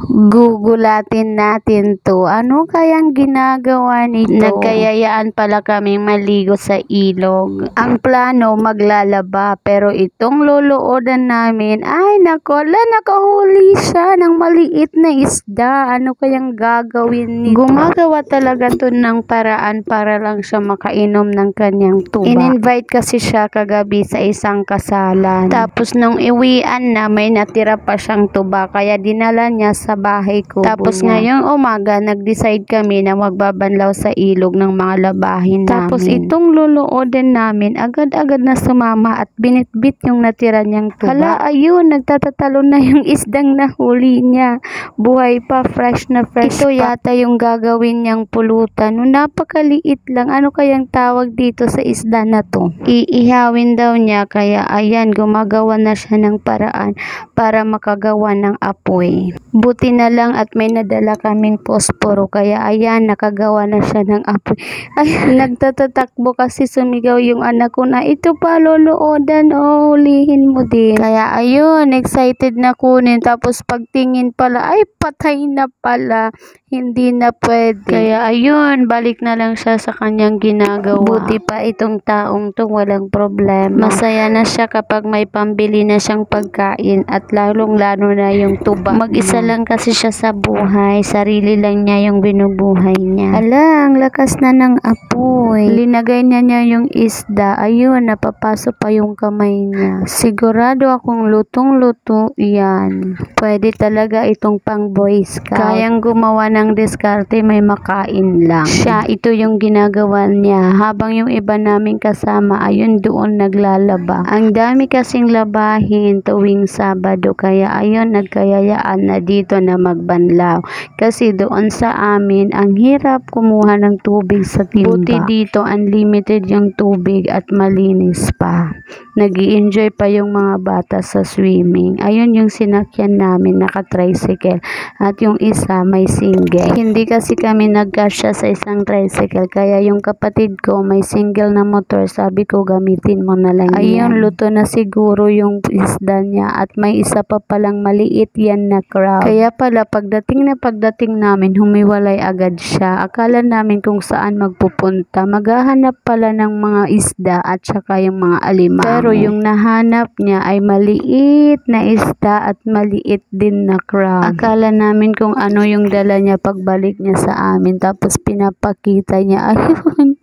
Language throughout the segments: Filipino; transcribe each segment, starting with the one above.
Gugulatin natin to. Ano kayang ginagawa nito? Nagkayayaan pala kaming maligo sa ilog. Ang plano maglalaba, pero itong loloodan namin, ay nako, nakahuli siya ng maliit na isda. Ano kayang gagawin nito? Gumagawa talaga to ng paraan para lang siya makainom ng kanyang tuba. In-invite kasi siya kagabi sa isang kasalan. Tapos nung iwian na, may natira pa siyang tuba, kaya dinala niya sa bahay ko. Tapos ngayong umaga, nag-decide kami na magbabanlaw sa ilog ng mga labahin namin. Tapos itong loloodan namin, agad-agad na sumama at binitbit yung natira niyang tuba. Hala, ayun, nagtatatalo na yung isdang nahuli niya. Buhay pa, fresh na fresh. Ito yata yung gagawin niyang pulutan. No, napakaliit lang. Ano kayang tawag dito sa isda na to? Iihawin daw niya, kaya ayan, gumagawa na siya ng paraan para makagawa ng apoy. Buti na lang at may nadala kaming posporo, kaya ayan, nakagawa na siya ng apoy. Ay, nagtatatakbo kasi sumigaw yung anak ko na, ito pa loloodan, oh, hulihin mo din. Kaya ayun, excited na kunin, tapos pagtingin pala, ay patay na pala. Hindi na pwede. Kaya ayun, balik na lang siya sa kanyang ginagawa. Buti pa itong taong to, walang problema. Masaya na siya kapag may pambili na siyang pagkain at lalong-lalo na yung tuba. Mag-isa lang kasi siya sa buhay. Sarili lang niya yung binubuhay niya. Ala, ang lakas na ng apoy. Linagay niya yung isda. Ayun, napapasok pa yung kamay niya. Sigurado akong lutong-luto yan. Pwede talaga itong pang Boy Scout. Kayang gumawa ng diskarte, may makain lang. Siya, ito yung ginagawa niya. Habang yung iba naming kasama, ayun doon naglalaba. Ang dami kasing labahin tuwing Sabado, kaya ayun, nagkayayaan na dito na magbanlaw. Kasi doon sa amin, ang hirap kumuha ng tubig sa timba. Buti dito, unlimited yung tubig at malinis pa. Nag-i-enjoy pa yung mga bata sa swimming. Ayun yung sinakyan namin, naka-tricycle. At yung isa, may single. Hindi kasi kami nagkasya sa isang tricycle, kaya yung kapatid ko may single na motor, sabi ko gamitin mo na lang. Ayun, luto na siguro yung isda niya at may isa pa palang maliit yan na crab. Kaya pala pagdating namin, humiwalay agad siya. Akala namin kung saan magpupunta. Maghahanap pala ng mga isda at saka yung mga alimango. Pero yung nahanap niya ay maliit na isda at maliit din na crab. Akala namin kung ano yung dala niya pagbalik niya sa amin, tapos pinapakita niya, ayun,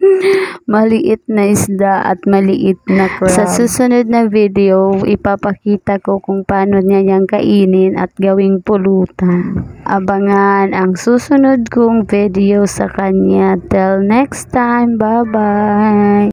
maliit na isda at maliit na crab. Sa susunod na video, ipapakita ko kung paano niya niyang kainin at gawing pulutan. Abangan ang susunod kong video sa kanya. Till next time, bye-bye!